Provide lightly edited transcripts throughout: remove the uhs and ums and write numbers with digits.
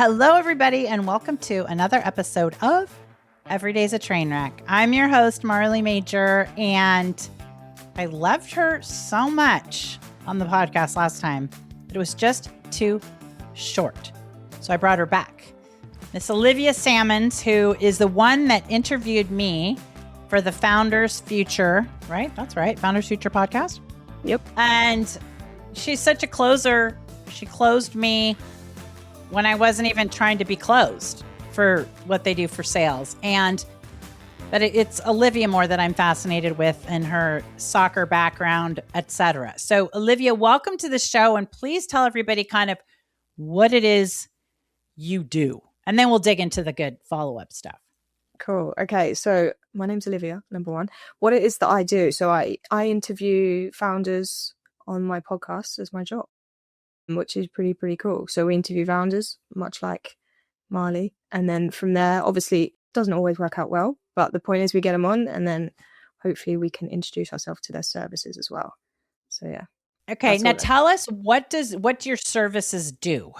Hello, everybody, and welcome to another episode of Every Day's a Train Wreck. I'm your host, Marley Major, and I loved her so much on the podcast last time, but it was just too short. So I brought her back. Miss Olivia Sammons, who is the one that interviewed me for the Founders Future, right? That's right. Founders Future podcast. Yep. And she's such a closer. She closed me when I wasn't even trying to be closed for what they do for sales. But it's Olivia more that I'm fascinated with and her soccer background, etc. So Olivia, welcome to the show. And please tell everybody kind of what it is you do. And then we'll dig into the good follow-up stuff. Cool. Okay. So my name's Olivia, number one. What it is that I do. So I interview founders on my podcast as my job, which is pretty cool. So we interview founders, much like Marley. And then from there, obviously, it doesn't always work out well. But the point is we get them on and then hopefully we can introduce ourselves to their services as well. So, yeah. Okay. Now tell us, what do your services do?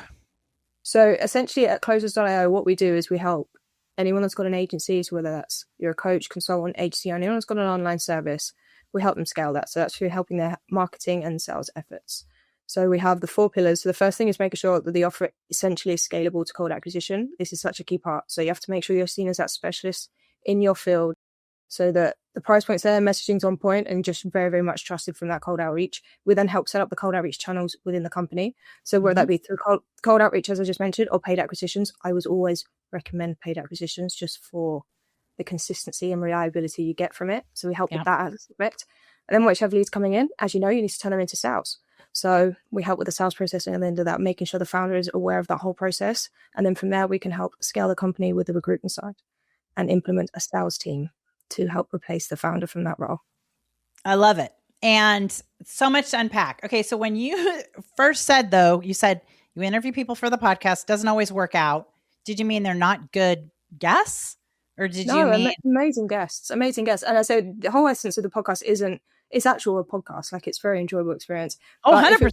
So essentially at closers.io, what we do is we help anyone that's got an agency, so whether that's you're a coach, consultant, agency, or anyone that's got an online service, we help them scale that. So that's through helping their marketing and sales efforts. So we have the 4 pillars. So the first thing is making sure that the offer essentially is scalable to cold acquisition. This is such a key part. So you have to make sure you're seen as that specialist in your field so that the price point's there, messaging's on point, and just very, very much trusted from that cold outreach. We then help set up the cold outreach channels within the company. So whether that be through cold outreach, as I just mentioned, or paid acquisitions, I would always recommend paid acquisitions just for the consistency and reliability you get from it. So we help with that aspect. And then whichever leads coming in, as you know, you need to turn them into sales. So we help with the sales process and at the end of that, making sure the founder is aware of that whole process. And then from there, we can help scale the company with the recruitment side and implement a sales team to help replace the founder from that role. I love it. And so much to unpack. Okay. So when you first said, though, you said you interview people for the podcast, doesn't always work out. Did you mean they're not good guests? Or did you mean amazing guests? And I said the whole essence of the podcast it's actual a podcast. Like it's a very enjoyable experience. Oh, 100%.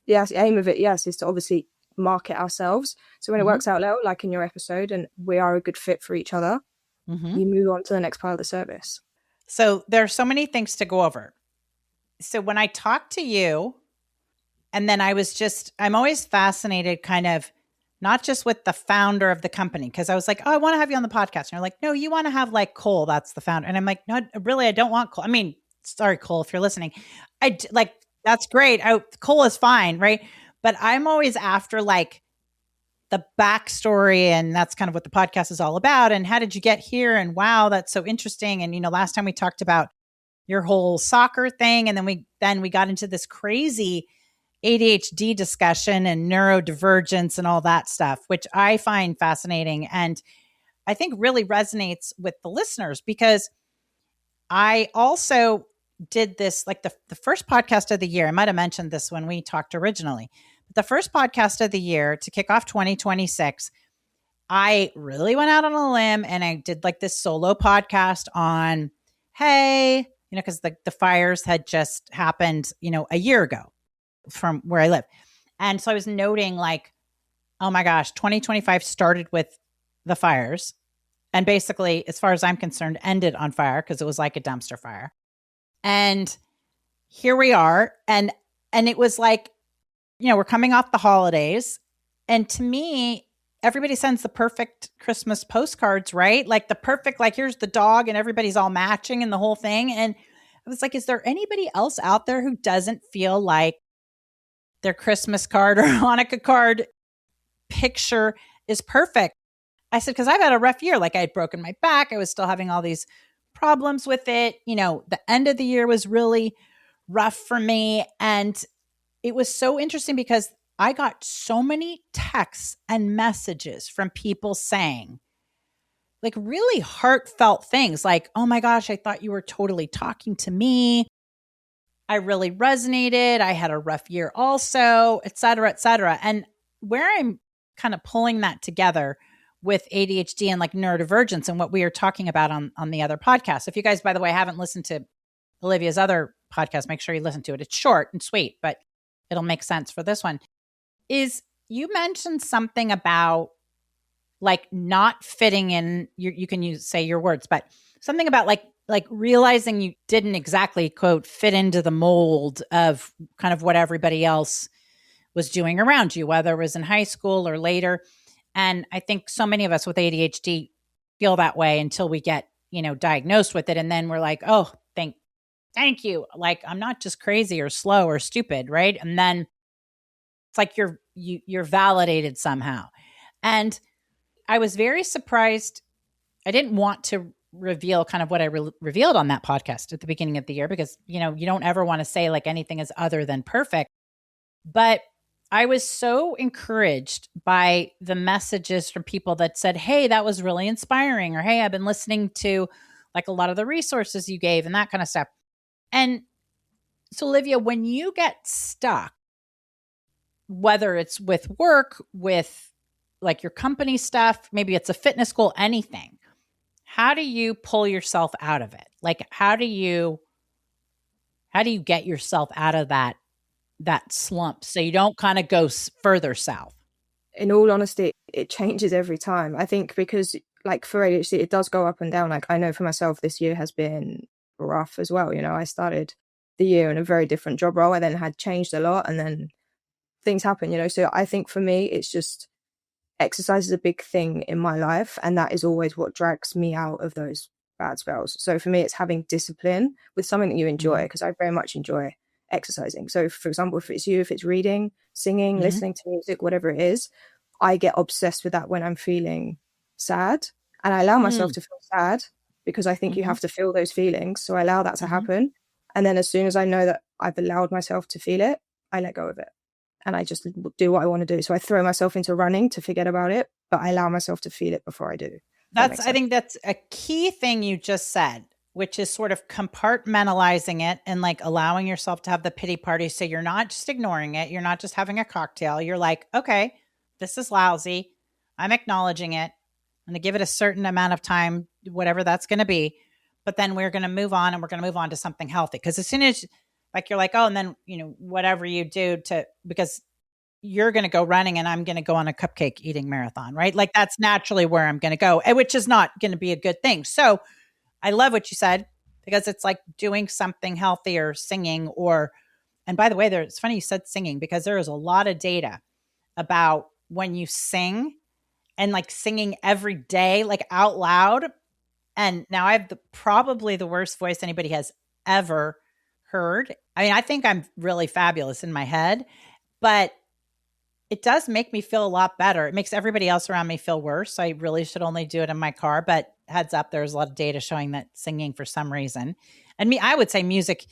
The aim of it, is to obviously market ourselves. So when it works out well, like in your episode, and we are a good fit for each other, you move on to the next part of the service. So there are so many things to go over. So when I talk to you, and then I'm always fascinated kind of not just with the founder of the company, because I was like, oh, I want to have you on the podcast. And you're like, no, you want to have like Cole, that's the founder. And I'm like, no, really, I don't want Cole. I mean, sorry, Cole, if you're listening. That's great. Cole is fine, right? But I'm always after like the backstory, and that's kind of what the podcast is all about. And how did you get here? And wow, that's so interesting. And, last time we talked about your whole soccer thing, and then we got into this crazy ADHD discussion and neurodivergence and all that stuff, which I find fascinating. And I think really resonates with the listeners, because I also did this, like the first podcast of the year. I might've mentioned this when we talked originally, but the first podcast of the year to kick off 2026, I really went out on a limb and I did like this solo podcast on, hey, cause the fires had just happened, a year ago from where I live. And so I was noting like, oh my gosh, 2025 started with the fires and basically, as far as I'm concerned, ended on fire because it was like a dumpster fire. And here we are. And it was like, we're coming off the holidays. And to me, everybody sends the perfect Christmas postcards, right? Like the perfect, like here's the dog and everybody's all matching and the whole thing. And I was like, is there anybody else out there who doesn't feel like their Christmas card or Hanukkah card picture is perfect? I said, because I've had a rough year. Like I had broken my back. I was still having all these problems with it. The end of the year was really rough for me. And it was so interesting because I got so many texts and messages from people saying like really heartfelt things like, oh my gosh, I thought you were totally talking to me. I really resonated. I had a rough year also, et cetera, et cetera. And where I'm kind of pulling that together with ADHD and like neurodivergence and what we are talking about on the other podcast. If you guys, by the way, haven't listened to Olivia's other podcast, make sure you listen to it. It's short and sweet, but it'll make sense for this one. Is you mentioned something about like not fitting in. You can say your words, but something about like realizing you didn't exactly quote fit into the mold of kind of what everybody else was doing around you, whether it was in high school or later. And I think so many of us with ADHD feel that way until we get, diagnosed with it. And then we're like, oh, thank you. Like, I'm not just crazy or slow or stupid. Right. And then it's like you're validated somehow. And I was very surprised. I didn't want to reveal kind of what I revealed on that podcast at the beginning of the year because, you don't ever want to say like anything is other than perfect. But I was so encouraged by the messages from people that said, hey, that was really inspiring. Or, hey, I've been listening to like a lot of the resources you gave and that kind of stuff. And so, Olivia, when you get stuck, whether it's with work, with like your company stuff, maybe it's a fitness goal, anything, how do you pull yourself out of it? Like, how do you get yourself out of that slump so you don't kind of go further south? In all honesty, it changes every time. I think because like for ADHD, it does go up and down. Like I know for myself, this year has been rough as well. I started the year in a very different job role. I then had changed a lot and then things happen, So I think for me, it's just exercise is a big thing in my life. And that is always what drags me out of those bad spells. So for me, it's having discipline with something that you enjoy, because I very much enjoy exercising. So for example, if it's reading, singing, listening to music, whatever it is, I get obsessed with that when I'm feeling sad, and I allow myself to feel sad because I think you have to feel those feelings. So I allow that to happen. And then as soon as I know that I've allowed myself to feel it, I let go of it and I just do what I want to do. So I throw myself into running to forget about it, but I allow myself to feel it before I do. I think that's a key thing you just said, which is sort of compartmentalizing it and like allowing yourself to have the pity party. So you're not just ignoring it. You're not just having a cocktail. You're like, okay, this is lousy. I'm acknowledging it. I'm going to give it a certain amount of time, whatever that's going to be. But then we're going to move on, and we're going to move on to something healthy. Because as soon as like, you're like, oh, and then, whatever you do because you're going to go running and I'm going to go on a cupcake eating marathon, right? Like that's naturally where I'm going to go, which is not going to be a good thing. So I love what you said, because it's like doing something healthy or singing and by the way, it's funny you said singing, because there is a lot of data about when you sing and like singing every day, like out loud. And now I have probably the worst voice anybody has ever heard. I mean, I think I'm really fabulous in my head, but it does make me feel a lot better. It makes everybody else around me feel worse. So I really should only do it in my car, but heads up, there's a lot of data showing that singing for some reason, and I would say music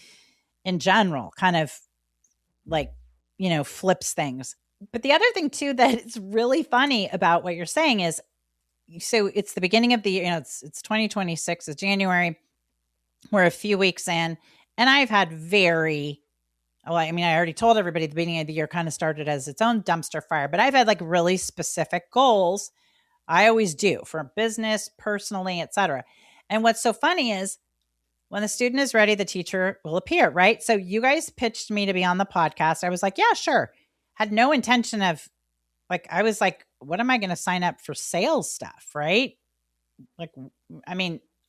in general kind of like, flips things. But the other thing too, that it's really funny about what you're saying is, so it's the beginning of the year, it's 2026, it's January. We're a few weeks in, and I've had I already told everybody at the beginning of the year kind of started as its own dumpster fire, but I've had like really specific goals. I always do, for business, personally, etc. And what's so funny is when the student is ready, the teacher will appear, right? So you guys pitched me to be on the podcast. I was like, yeah, sure. Had no intention of I was like, what am I going to sign up for sales stuff, right? Like, I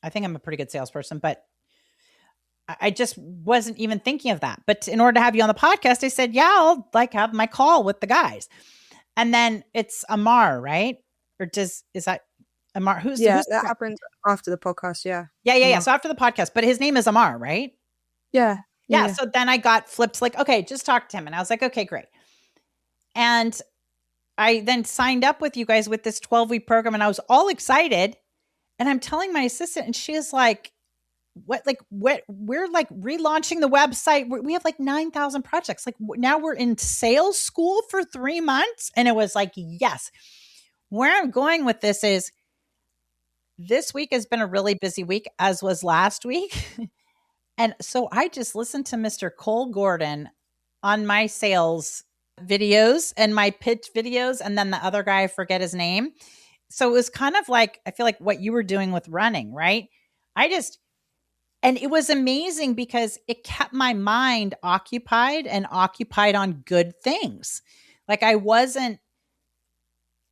think I'm a pretty good salesperson, but I just wasn't even thinking of that. But in order to have you on the podcast, I said, yeah, I'll have my call with the guys. And then it's Amar, right? Or is that Amar? Who's that happens after the podcast. Yeah. Yeah. So after the podcast, but his name is Amar, right? Yeah. So then I got flipped like, okay, just talk to him. And I was like, okay, great. And I then signed up with you guys with this 12-week program, and I was all excited. And I'm telling my assistant, and she is like, what, we're like relaunching the website. We have like 9,000 projects. Like now we're in sales school for 3 months. And it was like, yes. Where I'm going with this is, this week has been a really busy week, as was last week. And so I just listened to Mr. Cole Gordon on my sales videos and my pitch videos. And then the other guy, I forget his name. So it was kind of like, I feel like what you were doing with running, right? And it was amazing because it kept my mind occupied on good things. Like I wasn't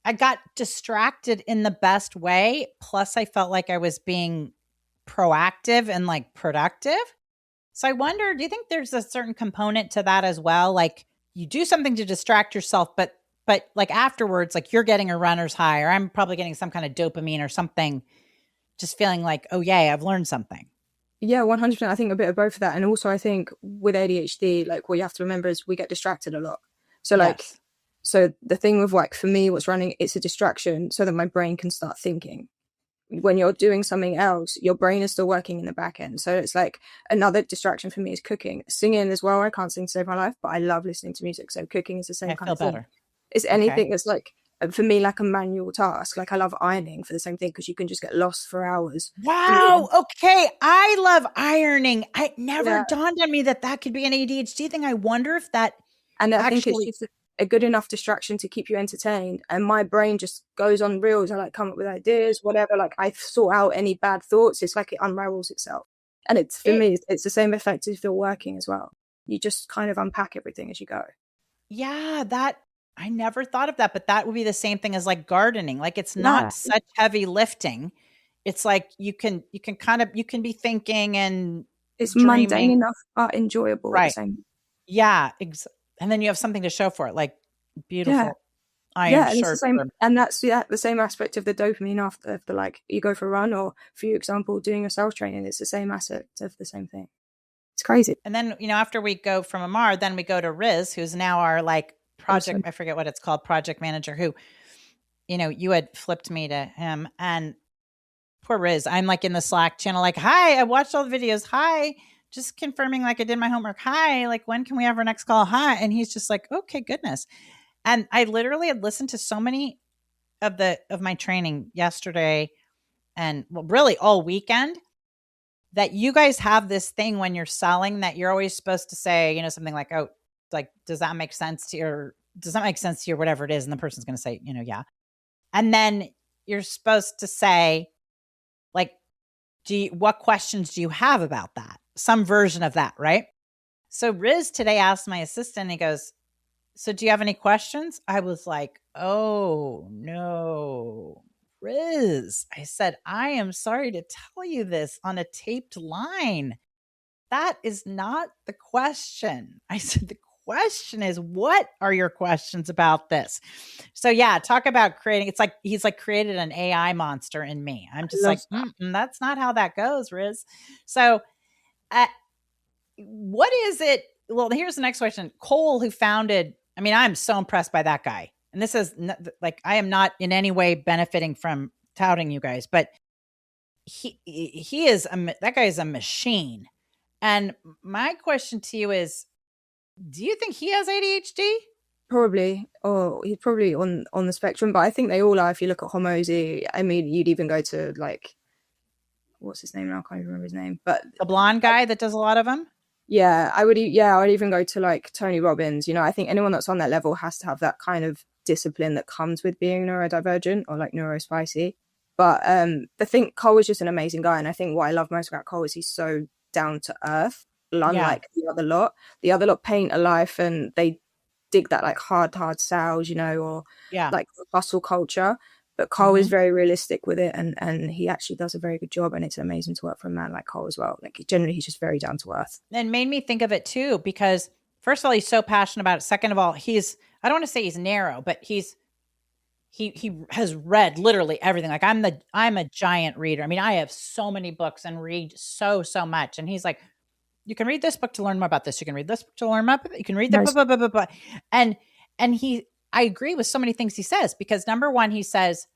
I got distracted in the best way. Plus I felt like I was being proactive and like productive. So I wonder, do you think there's a certain component to that as well? Like you do something to distract yourself, but like afterwards, like you're getting a runner's high, or I'm probably getting some kind of dopamine or something, just feeling like, oh yay, I've learned something. Yeah, 100%. I think a bit of both of that. And also I think with ADHD, like what you have to remember is we get distracted a lot. So like, Yes. so the thing with like, for me, what's running, it's a distraction so that my brain can start thinking. When you're doing something else, your brain is still working in the back end. So it's like another distraction for me is cooking. Singing as well. I can't sing to save my life, but I love listening to music. So cooking is the same I kind feel of thing. better. It's Okay. anything that's like, for me, like a manual task. Like I love ironing for the same thing because you can just get lost for hours. Wow. Okay. I love ironing. It never Yeah. dawned on me that that could be an ADHD thing. I wonder if that And I think it's actually, just a good enough distraction to keep you entertained. And my brain just goes on reels. I like come up with ideas, whatever. Like I sort out any bad thoughts. It's like it unravels itself. And it's, for it, me, it's the same effect if you're working as well. You just kind of unpack everything as you go. yeah, that I never thought of that, but that would be the same thing as like gardening. Like it's Yeah. not such heavy lifting. It's like you can kind of, you can be thinking and It's mundane dreaming. enough, but enjoyable at the Right. same. Yeah. And then you have something to show for it, like Yeah. beautiful iron Yeah. And it's the shirt. same. And that's the same aspect of the dopamine after the, like, you go for a run or for your example, doing your self training. It's the same aspect of the same thing. It's crazy. And then, after we go from Amar, then we go to Riz, who's now our like project, Awesome. I forget what it's called, project manager, who, you had flipped me to him. And poor Riz, I'm like in the Slack channel, like, hi, I watched all the videos. Hi, just confirming like I did my homework. Hi, like when can we have our next call? Hi. And he's just like, okay, goodness. And I literally had listened to so many of my training yesterday and well, really all weekend, that you guys have this thing when you're selling that you're always supposed to say, something like, oh, like, does that make sense to you? Does that make sense to you? Or whatever it is. And the person's going to say, yeah. And then you're supposed to say, like, what questions do you have about that? Some version of that, right? So Riz today asked my assistant, he goes, so do you have any questions? I was like, oh no, Riz. I said, I am sorry to tell you this on a taped line. That is not the question. I said, the question is, what are your questions about this? So yeah, talk about creating. It's like he's like created an AI monster in me. I'm just like, that's not how that goes, Riz. So what is it? Well, here's the next question. Cole, who founded, I'm so impressed by that guy. And this is like, I am not in any way benefiting from touting you guys, but he is, that guy is a machine. And my question to you is, do you think he has ADHD? Probably, or he's probably on the spectrum, but I think they all are. If you look at Homozy, you'd even go to like, what's his name now? I can't even remember his name, but The blonde guy that does a lot of them? yeah, I would. Yeah, I'd even go to like Tony Robbins. I think anyone that's on that level has to have that kind of discipline that comes with being neurodivergent or like neurospicy. But I think Cole is just an amazing guy, and I think what I love most about Cole is he's so down to earth, unlike the other lot. The other lot paint a life, and they dig that like hard sales, or like hustle culture. But Cole is very realistic with it, and he actually does a very good job, and it's amazing to work for a man like Cole as well. Like generally, he's just very down to earth. And made me think of it too, because first of all, he's so passionate about it. Second of all, I don't want to say he's narrow, but he has read literally everything. Like I'm a giant reader. I have so many books and read so much. And he's like, you can read this book to learn more about this. You can read this book to learn more about it. You can read the blah, blah, blah, blah. And I agree with so many things he says, because number one, he says,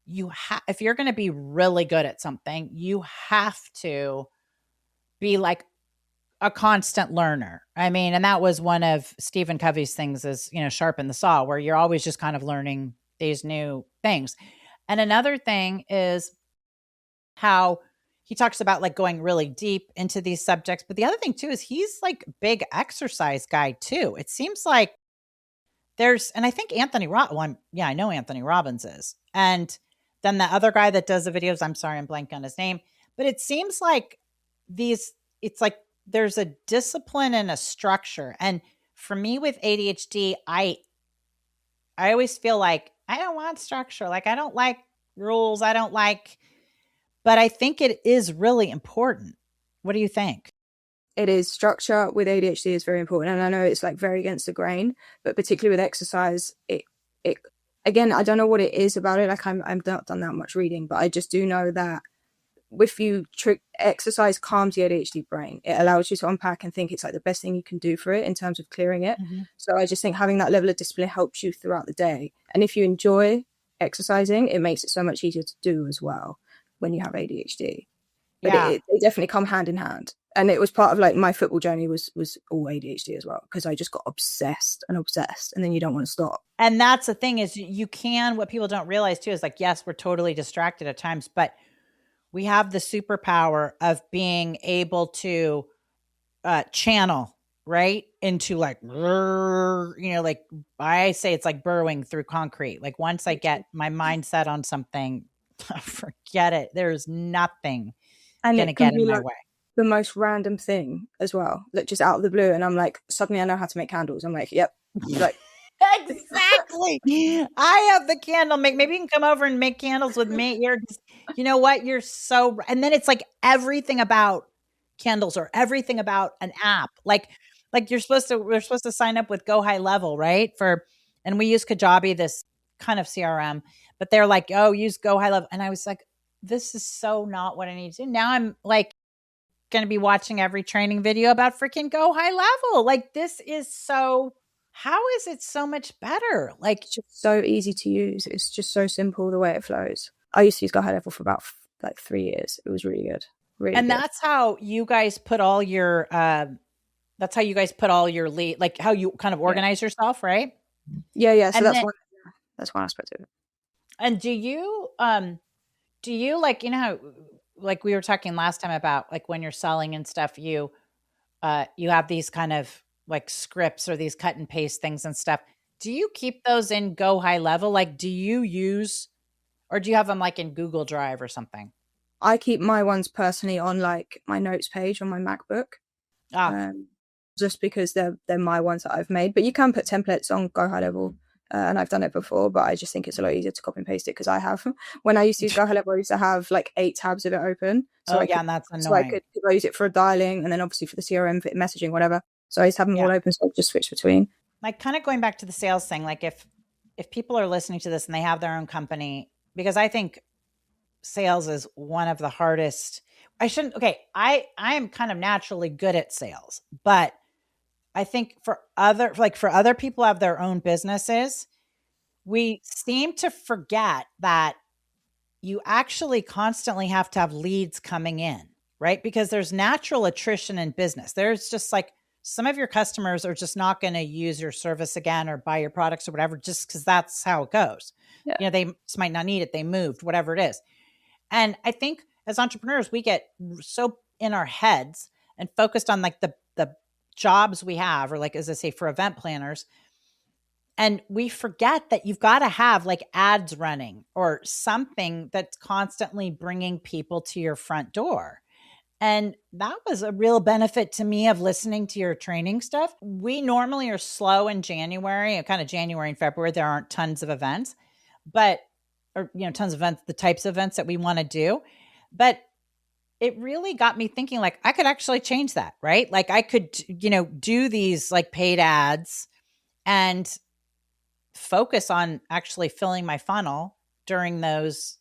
if you're going to be really good at something, you have to be like a constant learner. And that was one of Stephen Covey's things is, sharpen the saw, where you're always just kind of learning these new things. And another thing is how he talks about like going really deep into these subjects. But the other thing too is he's like big exercise guy too. It seems like and I think I know Anthony Robbins is. And then the other guy that does the videos, I'm sorry, I'm blanking on his name, but it seems like it's like there's a discipline and a structure. And for me with ADHD, I always feel like I don't want structure. Like, I don't like rules. But I think it is really important. What do you think? It is. Structure with ADHD is very important, and I know it's like very against the grain, but particularly with exercise, it again, I don't know what it is about it. Like I've not done that much reading, but I just do know that if you exercise calms the ADHD brain. It allows you to unpack and think. It's like the best thing you can do for it in terms of clearing it. Mm-hmm. So I just think having that level of discipline helps you throughout the day. And if you enjoy exercising, it makes it so much easier to do as well when you have ADHD. But Yeah. they definitely come hand in hand. And it was part of like my football journey was all ADHD as well, because I just got obsessed, and then you don't want to stop. And that's the thing is what people don't realize too is like, yes, we're totally distracted at times, but we have the superpower of being able to channel right into like, like I say, it's like burrowing through concrete. Like once I get my mindset on something, forget it. There's nothing going to get in my way. The most random thing as well, like just out of the blue, and I'm like, suddenly I know how to make candles. I'm like, yep, like exactly. I have the candle make. Maybe you can come over and make candles with me. You know what? You're so. And then it's like everything about candles or everything about an app. Like we're supposed to sign up with Go High Level, right? And we use Kajabi, this kind of CRM, but they're like, oh, use Go High Level, and I was like, this is so not what I need to do. Now I'm like going to be watching every training video about freaking Go High Level. Like this is so. How is it so much better? Like it's just so easy to use. It's just so simple the way it flows. I used to use Go High Level for about like 3 years. It was really good. Really and good. That's how you guys put all your lead, like how you kind of organize yourself, right? Yeah. So that's one aspect of it. And do you like, like we were talking last time about like when you're selling and stuff, you have these kind of like scripts or these cut and paste things and stuff. Do you keep those in Go High Level? Like, do you use, or do you have them like in Google Drive or something? I keep my ones personally on like my notes page on my MacBook, just because they're my ones that I've made. But you can put templates on Go High Level, and I've done it before. But I just think it's a lot easier to copy and paste it, because I have when I used to use Go High Level, I used to have like 8 tabs of it open. So and that's annoying. So I could use it for dialing, and then obviously for the CRM, for messaging, whatever. So I used to have them all open, so I just switch between. Like kind of going back to the sales thing, like if people are listening to this and they have their own company, because I think sales is one of the hardest. I am kind of naturally good at sales, but I think for other people who have their own businesses, we seem to forget that you actually constantly have to have leads coming in, right? Because there's natural attrition in business. There's just like some of your customers are just not going to use your service again or buy your products or whatever, just because that's how it goes. Yeah. They just might not need it. They moved, whatever it is. And I think as entrepreneurs, we get so in our heads and focused on like the jobs we have, or like, as I say, for event planners. And we forget that you've got to have like ads running or something that's constantly bringing people to your front door. And that was a real benefit to me of listening to your training stuff. We normally are slow in January, kind of January and February. There aren't tons of events, tons of events, the types of events that we want to do. But it really got me thinking, like, I could actually change that, right? Like I could, do these like paid ads and focus on actually filling my funnel during those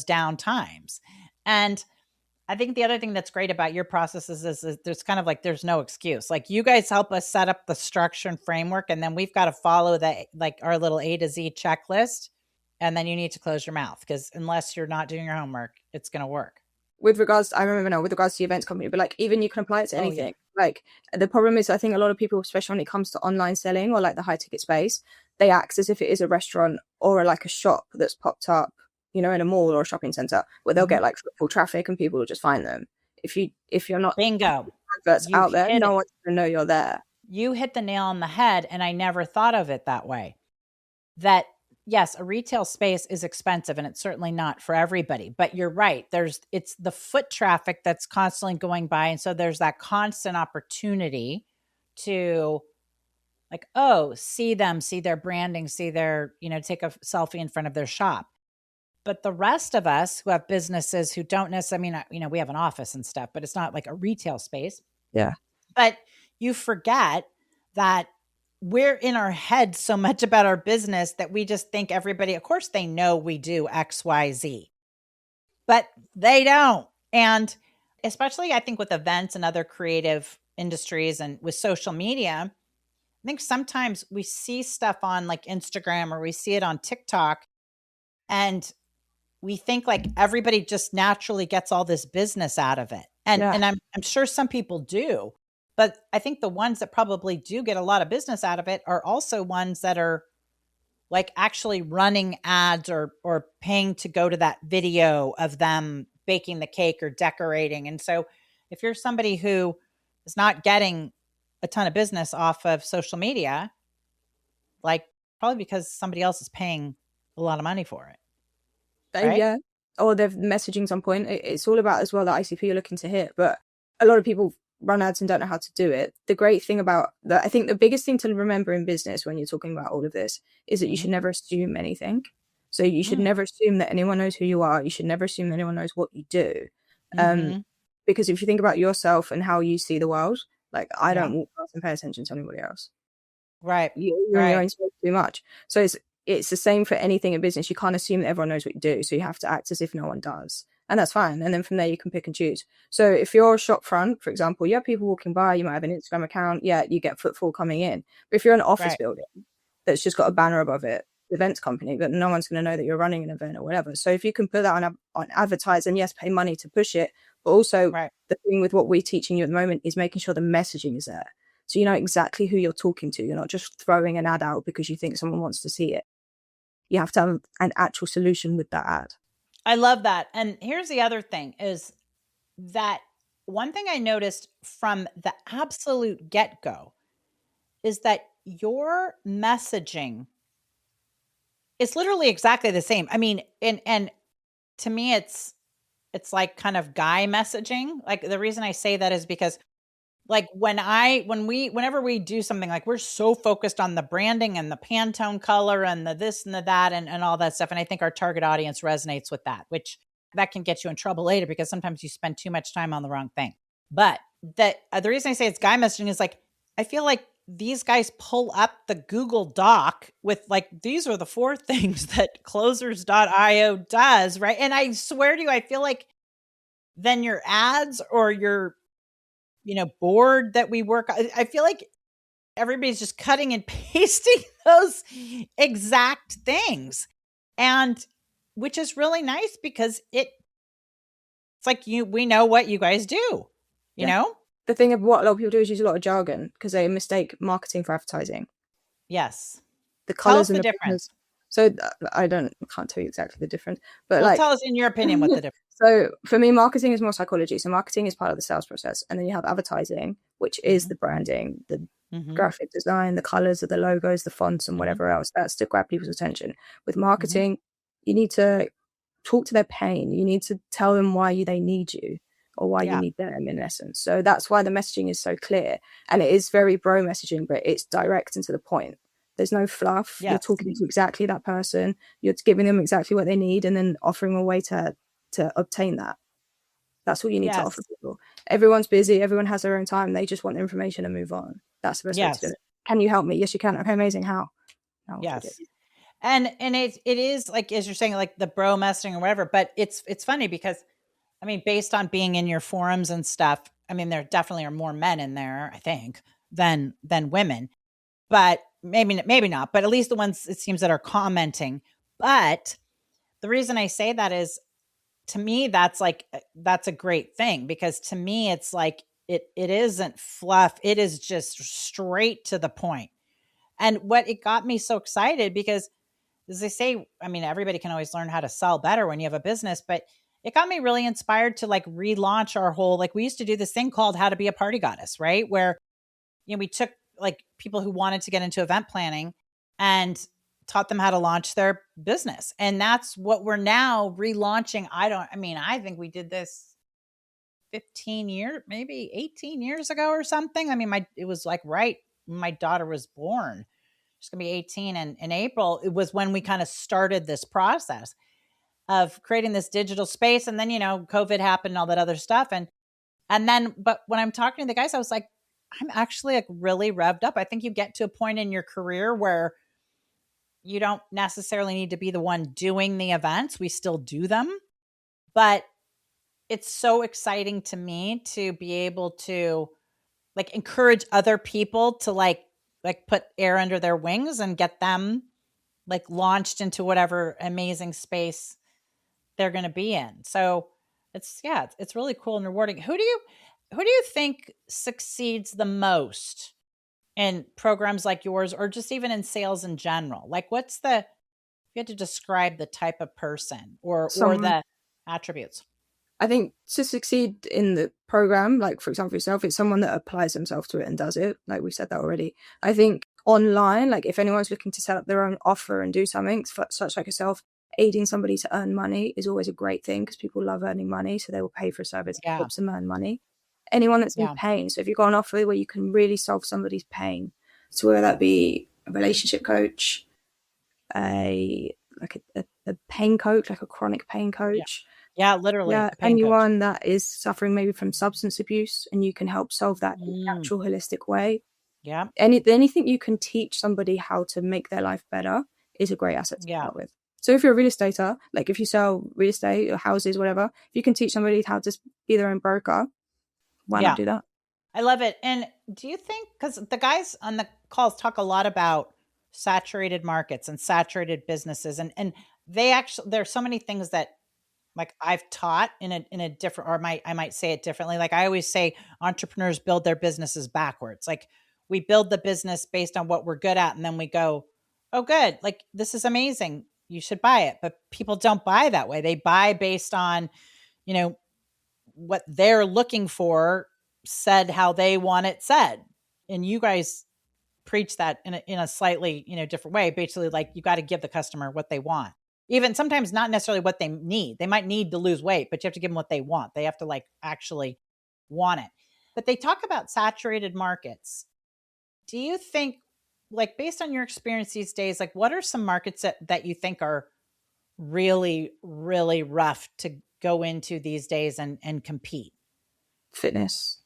down times. And I think the other thing that's great about your processes is there's kind of like, there's no excuse. Like you guys help us set up the structure and framework, and then we've got to follow our little A to Z checklist. And then you need to close your mouth, because unless you're not doing your homework, it's going to work. With regards to the events company, but like even you can apply it to anything. Like the problem is, I think a lot of people, especially when it comes to online selling or like the high ticket space, they act as if it is a restaurant or like a shop that's popped up, in a mall or a shopping center, where they'll get like full traffic and people will just find them. If you're not bingo adverts out there, no one's gonna know you're there. You hit the nail on the head, and I never thought of it that way. That yes, a retail space is expensive, and it's certainly not for everybody, but you're right. It's the foot traffic that's constantly going by. And so there's that constant opportunity to like, oh, see them, see their branding, see their, take a selfie in front of their shop. But the rest of us who have businesses who don't necessarily, we have an office and stuff, but it's not like a retail space. Yeah. But you forget that we're in our head so much about our business that we just think everybody, of course, they know we do X, Y, Z, but they don't. And especially, I think, with events and other creative industries and with social media, I think sometimes we see stuff on like Instagram or we see it on TikTok and we think like everybody just naturally gets all this business out of it. And I'm sure some people do, but I think the ones that probably do get a lot of business out of it are also ones that are like actually running ads or paying to go to that video of them baking the cake or decorating. And so if you're somebody who is not getting a ton of business off of social media, like probably because somebody else is paying a lot of money for it. Right? Yeah. Or they're messaging some point. It's all about as well the ICP you're looking to hit. But a lot of people run ads and don't know how to do it. The great thing about that, I think the biggest thing to remember in business when you're talking about all of this is that you should never assume anything. So you should never assume that anyone knows who you are. You should never assume that anyone knows what you do. Because if you think about yourself and how you see the world, like I don't walk past and pay attention to anybody else. Right. You're in your own space too much. So it's the same for anything in business. You can't assume that everyone knows what you do. So you have to act as if no one does. And that's fine. And then from there, you can pick and choose. So if you're a shop front, for example, you have people walking by, you might have an Instagram account. Yeah, you get footfall coming in. But if you're an office building that's just got a banner above it, events company, but no one's going to know that you're running an event or whatever. So if you can put that on advertise and yes, pay money to push it, but also the thing with what we're teaching you at the moment is making sure the messaging is there. So you know exactly who you're talking to. You're not just throwing an ad out because you think someone wants to see it. You have to have an actual solution with that ad. I love that. And here's the other thing is that one thing I noticed from the absolute get-go is that your messaging is literally exactly the same. I mean, and to me, it's like kind of guy messaging. Like the reason I say that is because like whenever we do something, like we're so focused on the branding and the Pantone color and the this and the that and all that stuff. And I think our target audience resonates with that, which that can get you in trouble later because sometimes you spend too much time on the wrong thing. But the reason I say it's guy messaging is like, I feel like these guys pull up the Google Doc with like, these are the 4 things that closers.io does. Right. And I swear to you, I feel like then your ads or your board that we work on, I feel like everybody's just cutting and pasting those exact things. And which is really nice because it's like we know what you guys do, you know? The thing of what a lot of people do is use a lot of jargon because they mistake marketing for advertising. Yes. The colors and the difference. So I can't tell you exactly the difference, but tell us in your opinion what the difference. So for me, marketing is more psychology. So marketing is part of the sales process. And then you have advertising, which is the branding, the graphic design, the colors of the logos, the fonts and whatever else. That's to grab people's attention. With marketing, you need to talk to their pain. You need to tell them why they need you or why you need them in essence. So that's why the messaging is so clear. And it is very bro messaging, but it's direct and to the point. There's no fluff. You're talking to exactly that person. You're giving them exactly what they need and then offering a way to obtain that. That's what you need to offer people. Everyone's busy. Everyone has their own time. They just want the information and move on. That's the best way to do it. Can you help me? Yes, you can. Okay, amazing. How? No, yes. And it is like, as you're saying, like the bro messaging or whatever, but it's funny because I mean, based on being in your forums and stuff, I mean, there definitely are more men in there, I think, than women, but maybe not, but at least the ones it seems that are commenting. But the reason I say that is, to me, that's a great thing because to me, it's like, it isn't fluff. It is just straight to the point. And what it got me so excited because as they say, I mean, everybody can always learn how to sell better when you have a business, but it got me really inspired to like relaunch our whole, like we used to do this thing called How to Be a Party Goddess, right? Where, we took like people who wanted to get into event planning and taught them how to launch their business. And that's what we're now relaunching. I think we did this 15 years, maybe 18 years ago or something. I mean, it was like right my daughter was born. She's going to be 18 in April. It was when we kind of started this process of creating this digital space. And then, COVID happened and all that other stuff. And then, but when I'm talking to the guys, I was like, I'm actually like really revved up. I think you get to a point in your career where you don't necessarily need to be the one doing the events. We still do them, but it's so exciting to me to be able to like encourage other people to like put air under their wings and get them like launched into whatever amazing space they're going to be in. So it's really cool and rewarding. Who do you think succeeds the most in programs like yours, or just even in sales in general? Like if you had to describe the type of person or the attributes? I think to succeed in the program, like for example, yourself, it's someone that applies themselves to it and does it. Like we said that already. I think online, like if anyone's looking to set up their own offer and do something, such like yourself, aiding somebody to earn money is always a great thing because people love earning money. So they will pay for a service that helps them earn money. Anyone that's in pain. So if you've got an offer where you can really solve somebody's pain, so whether that be a relationship coach, a pain coach, like a chronic pain coach. Yeah, literally. Yeah, anyone that is suffering maybe from substance abuse and you can help solve that in a natural, holistic way. Yeah. Anything you can teach somebody how to make their life better is a great asset to start with. So if you're a real estater, like if you sell real estate or houses, whatever, if you can teach somebody how to be their own broker, why not do that? I love it. And do you think, because the guys on the calls talk a lot about saturated markets and saturated businesses, and they actually, there's so many things that like I've taught in a different, or I might say it differently. Like I always say, entrepreneurs build their businesses backwards. Like we build the business based on what we're good at. And then we go, oh, good. Like this is amazing. You should buy it. But people don't buy that way. They buy based on, what they're looking for said, how they want it said. And you guys preach that in a slightly, different way. Basically like you got to give the customer what they want. Even sometimes not necessarily what they need. They might need to lose weight, but you have to give them what they want. They have to like actually want it. But they talk about saturated markets. Do you think, like based on your experience these days, like what are some markets that you think are really, really rough to go into these days and compete? Fitness.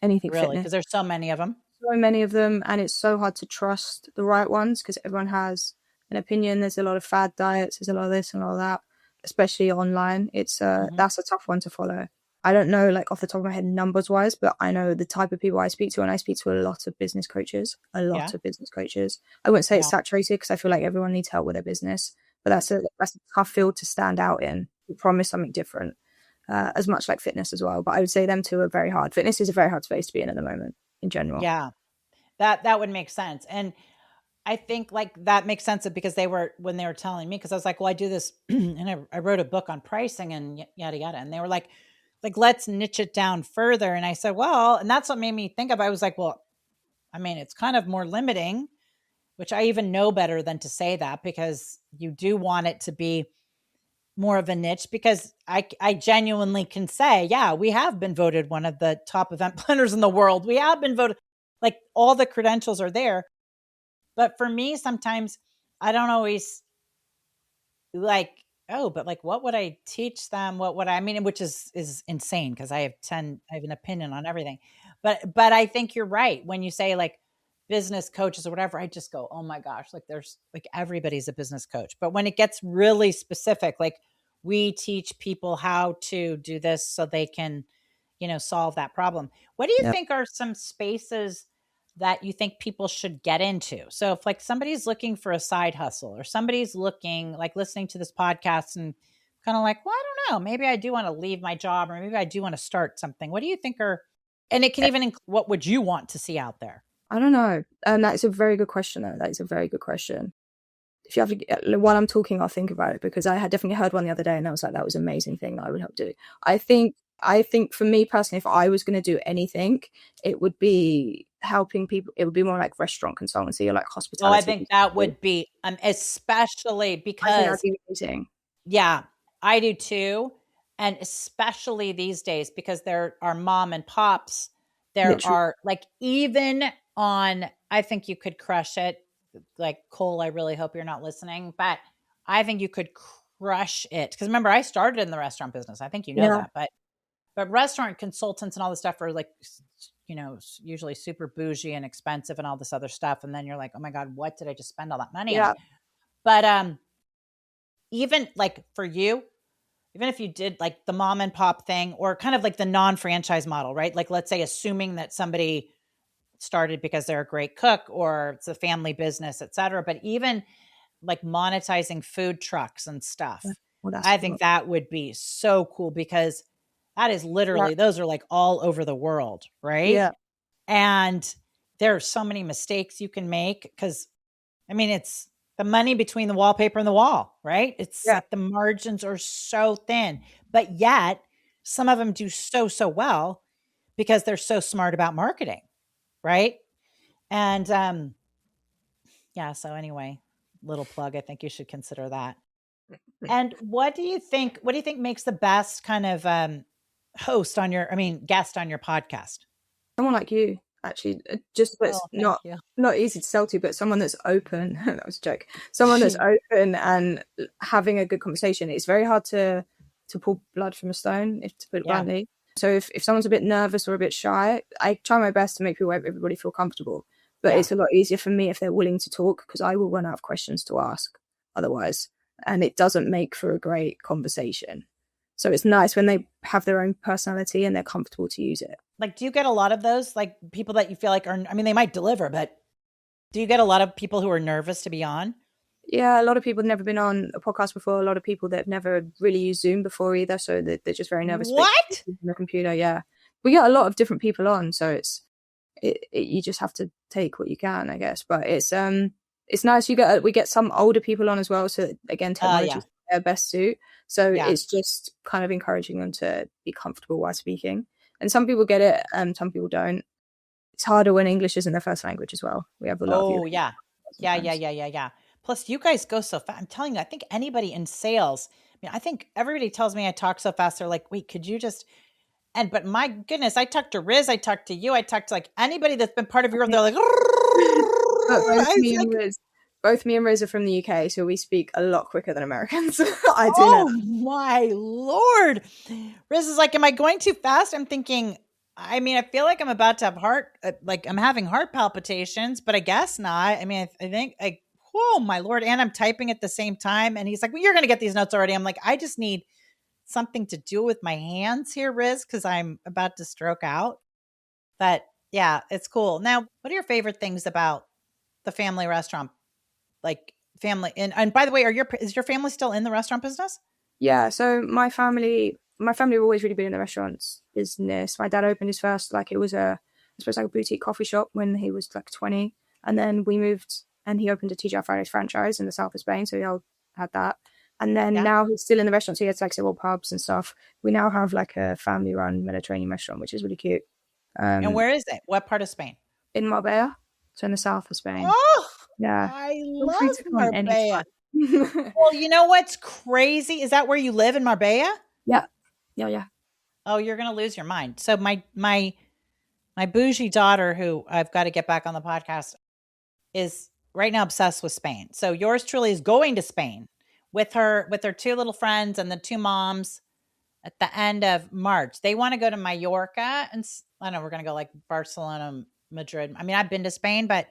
Anything really? Fitness. Because there's so many of them. So many of them, and it's so hard to trust the right ones because everyone has an opinion. There's a lot of fad diets, there's a lot of this and all that, especially online. It's that's a tough one to follow. I don't know like off the top of my head numbers wise, but I know the type of people I speak to, and I speak to a lot of business coaches. I wouldn't say it's saturated because I feel like everyone needs help with their business, but that's a tough field to stand out in. You promise something different, as much like fitness as well. But I would say them two are very hard. Fitness is a very hard space to be in at the moment in general. Yeah, that would make sense. And I think like that makes sense because when they were telling me, because I was like, well, I do this and I wrote a book on pricing and yada, yada. And they were like, let's niche it down further. And I said, well, and that's what made me think of, I was like, well, I mean, it's kind of more limiting, which I even know better than to say that because you do want it to be more of a niche because I genuinely can say, yeah, we have been voted one of the top event planners in the world. We have been voted, like all the credentials are there. But for me, sometimes I don't always like, oh, but like, what would I teach them? What would I mean? Which is insane because I have an opinion on everything. But I think you're right. When you say like business coaches or whatever, I just go, oh my gosh, like there's like everybody's a business coach. But when it gets really specific, like we teach people how to do this so they can, solve that problem. What do you think are some spaces that you think people should get into? So if like somebody's looking for a side hustle or somebody's looking like listening to this podcast and kind of like, well, I don't know, maybe I do want to leave my job or maybe I do want to start something. What do you think and it can even, what would you want to see out there? I don't know. That's a very good question though. That is a very good question. If you have to, while I'm talking, I'll think about it because I had definitely heard one the other day and I was like, that was an amazing thing that I would help do. I think for me personally, if I was going to do anything, it would be helping people. It would be more like restaurant consultancy or like hospitality. Oh, I think that would be, especially because I think that'd be amazing. Yeah, I do too. And especially these days, because there are mom and pops, there Literally. are like even I think you could crush it. Like Cole, I really hope you're not listening, but I think you could crush it. Because remember, I started in the restaurant business. I think you know Yeah. that, but restaurant consultants and all this stuff are like, usually super bougie and expensive and all this other stuff. And then you're like, oh my God, what did I just spend all that money on? Yeah. But even like for you, even if you did like the mom and pop thing or kind of like the non-franchise model, right? Like let's say assuming that somebody started because they're a great cook or it's a family business, et cetera. But even like monetizing food trucks and stuff, Well, that's I cool. think that would be so cool because that is Yeah. literally, those are like all over the world, right? Yeah. And there are so many mistakes you can make because I mean, it's the money between the wallpaper and the wall, right? It's Yeah. like the margins are so thin, but yet some of them do so well because they're so smart about marketing, right? And yeah, so anyway, little plug, I think you should consider that. And what do you think makes the best kind of guest on your podcast? Someone like you, actually, just Oh, that's thank not you. not easy to sell to, but someone that's open. That was a joke. Someone that's open and having a good conversation. It's very hard to pull blood from a stone, if to put it Yeah. bluntly. So if someone's a bit nervous or a bit shy, I try my best to make everybody feel comfortable. But Yeah. it's a lot easier for me if they're willing to talk because I will run out of questions to ask otherwise, and it doesn't make for a great conversation. So it's nice when they have their own personality and they're comfortable to use it. Like, do you get a lot of those, like people that you feel like are, I mean, they might deliver, but do you get a lot of people who are nervous to be on? Yeah, a lot of people have never been on a podcast before. A lot of people that have never really used Zoom before either, so they're just very nervous. What? On the computer, yeah, we get a lot of different people on, so you just have to take what you can, I guess. But it's nice. We get some older people on as well, so again, technology Yeah. is their best suit. So Yeah. it's just kind of encouraging them to be comfortable while speaking. And some people get it, some people don't. It's harder when English isn't their first language as well. We have a lot of Oh, you. yeah. Yeah. Plus, you guys go so fast. I'm telling you, I think anybody in sales, I mean, I think everybody tells me I talk so fast. They're like, wait, could you just, but my goodness, I talked to Riz, I talked to you, I talked to like anybody that's been part of your, they're like, But like, both me and Riz are from the UK, so we speak a lot quicker than Americans. I do oh know. my Lord. Riz is like, am I going too fast? I'm thinking, I mean, I feel like I'm about to have I'm having heart palpitations, but I guess not. I mean, I think like, oh my Lord. And I'm typing at the same time. And he's like, well, you're going to get these notes already. I'm like, I just need something to do with my hands here, Riz, because I'm about to stroke out. But yeah, it's cool. Now, what are your favorite things about the family restaurant? Like family, and by the way, is your family still in the restaurant business? Yeah, so my family have always really been in the restaurants business. My dad opened his first, like it was I suppose like a boutique coffee shop when he was like 20. And then we moved and he opened a TGI Fridays franchise in the south of Spain. So we all had that. And then Yeah. now he's still in the restaurant. So he has like several pubs and stuff. We now have like a family run Mediterranean restaurant, which is really cute. And where is it? What part of Spain? In Marbella. So in the south of Spain. Oh, Yeah. I Feel free love to come Marbella. anytime. Well, you know what's crazy? Is that where you live in Marbella? Yeah. Yeah. Oh, you're gonna lose your mind. So my bougie daughter, who I've got to get back on the podcast, is right now obsessed with Spain. So yours truly is going to Spain with her two little friends and the two moms at the end of March. They want to go to Mallorca, and I don't know, we're gonna go like Barcelona, Madrid. I mean, I've been to Spain, but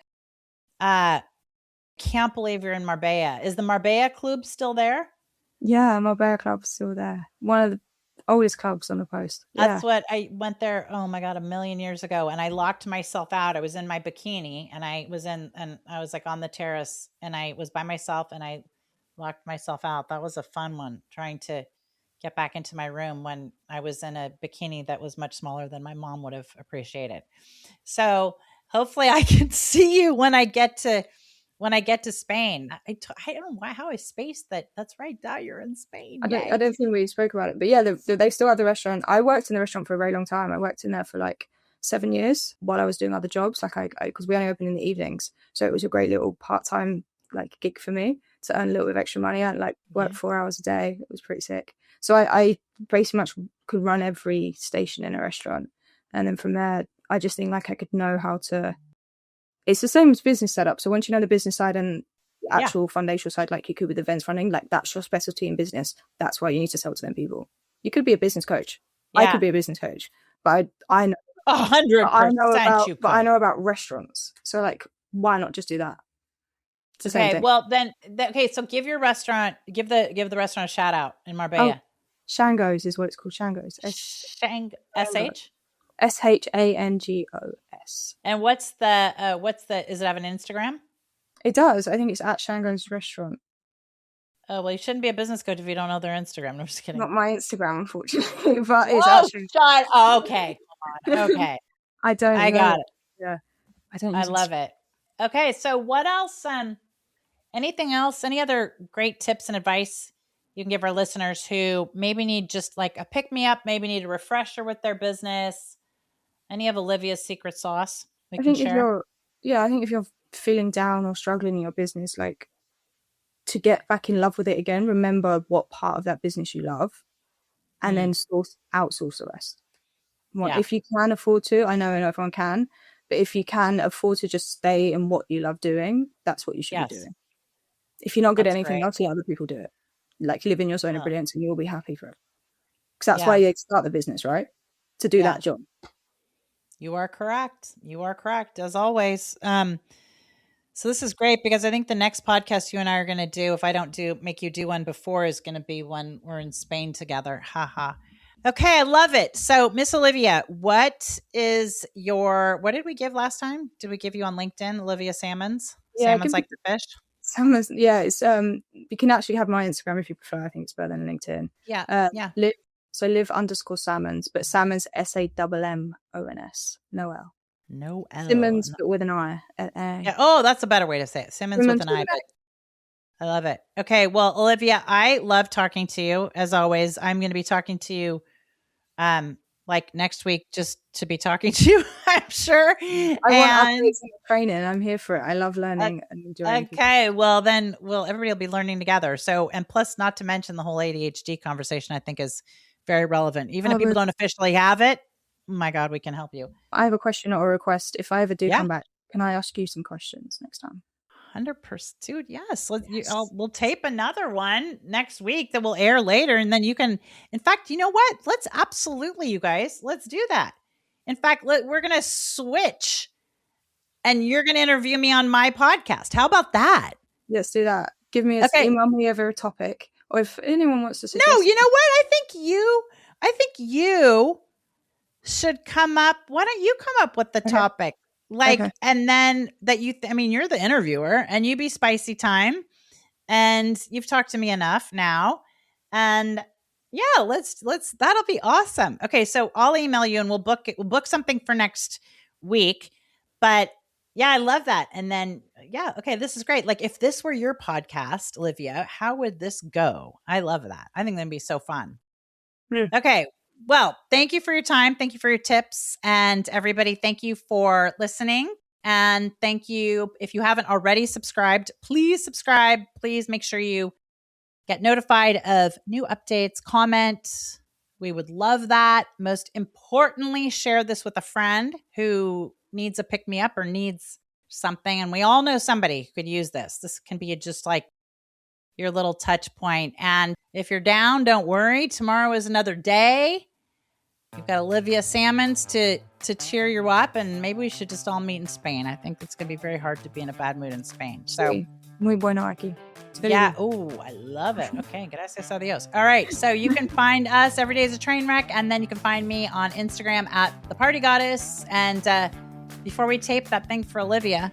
can't believe you're in Marbella. Is the Marbella Club still there? Yeah, Marbella Club's still there. One of the oldest clubs on the coast. Yeah. That's what I went there. Oh my God, a million years ago. And I locked myself out. I was in my bikini and I was like on the terrace and I was by myself and I locked myself out. That was a fun one, trying to get back into my room when I was in a bikini that was much smaller than my mom would have appreciated. So hopefully I can see you when I get to Spain. I don't know how I spaced that. That's right. Now you're in Spain. I don't think we spoke about it, but yeah, they still have the restaurant. I worked in the restaurant for a very long time. I worked in there for like 7 years while I was doing other jobs. Like because we only open in the evenings, so it was a great little part-time like gig for me to earn a little bit of extra money. I like worked 4 hours a day. It was pretty sick. So I basically much could run every station in a restaurant, and then from there, I just think like I could know how to it's the same as business setup. So once you know the business side and the actual foundational side, like you could with events running, like that's your specialty in business. That's why you need to sell to them people. You could be a business coach. I could be a business coach, but I know 100%. I know about restaurants. So like, why not just do that? Okay. Well, then, so give the restaurant a shout out in Marbella. Shango's is what it's called. Shango's. SH? SHANGOS. And what's the, is it have an Instagram? It does. I think it's at Shango's Restaurant. Oh, well, you shouldn't be a business coach if you don't know their Instagram. No, I'm just kidding. Not my Instagram, unfortunately, but it's actually. Okay. Okay. I don't. I got it. Yeah. I love it. Okay. So what else? Anything else? Any other great tips and advice you can give our listeners who maybe need just like a pick me up, maybe need a refresher with their business? Any of Olivia's secret sauce we can share? I think if you're feeling down or struggling in your business, like to get back in love with it again, remember what part of that business you love and then outsource the rest. If you can afford to, I know everyone can, but if you can afford to just stay in what you love doing, that's what you should be doing. If you're not good at anything else, let other people do it. Like live in your zone of brilliance and you'll be happy for it. Because that's why you start the business, right? To do that job. You are correct. As always. So this is great because I think the next podcast you and I are going to do, if I don't make you do one before, is going to be when we're in Spain together. Haha. Okay. I love it. So Miss Olivia, what did we give last time? Did we give you on LinkedIn? Olivia Sammons? Salmon's like the fish? Salmon's, it's, you can actually have my Instagram if you prefer. I think it's better than LinkedIn. Yeah. Liv_Sammons, but Sammons SAMMONS. No L. No L. Simmons, but with an I. Yeah. Oh, that's a better way to say it. Simmons with an I. I love it. Okay. Well, Olivia, I love talking to you. As always, I'm going to be talking to you like next week just to be talking to you, I'm sure. I want updates on training. I'm here for it. I love learning and enjoying. Okay. Well, then everybody will be learning together. So, and plus not to mention the whole ADHD conversation, I think is very relevant. Even if people don't officially have it, oh my God, we can help you. I have a question or a request. If I ever do come back, can I ask you some questions next time? 100%. Dude, yes. We'll tape another one next week that will air later. And then you can, in fact, you know what? Let's absolutely, you guys, let's do that. In fact, we're going to switch and you're going to interview me on my podcast. How about that? Let's do that. Email me over a topic, or if anyone wants to suggest. No, you know what? I think you should come up. Why don't you come up with the topic? And then that you're the interviewer and you be spicy time and you've talked to me enough now. And that'll be awesome. Okay. So I'll email you and we'll book something for next week, but yeah, I love that. And then, okay, this is great. Like if this were your podcast, Olivia, how would this go? I love that. I think that'd be so fun. Okay. Well, thank you for your time. Thank you for your tips. And everybody, thank you for listening. And thank you. If you haven't already subscribed, please subscribe. Please make sure you get notified of new updates, comment. We would love that. Most importantly, share this with a friend who needs a pick-me-up or needs something. And we all know somebody who could use this. This can be just like your little touch point. And if you're down, don't worry. Tomorrow is another day. You've got Olivia Sammons to cheer you up, and maybe we should just all meet in Spain. I think it's going to be very hard to be in a bad mood in Spain. So, muy bueno aquí. Yeah. Oh, I love it. Okay. Gracias a Dios. All right. So you can find us every day as a train wreck, and then you can find me on Instagram at the Party Goddess. And before we tape that thing for Olivia,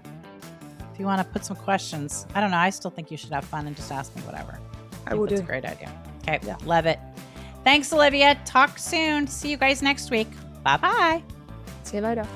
if you want to put some questions, I don't know. I still think you should have fun and just ask me whatever. I will do. That's a great idea. Okay. Yeah. Love it. Thanks, Olivia. Talk soon. See you guys next week. Bye-bye. See you later.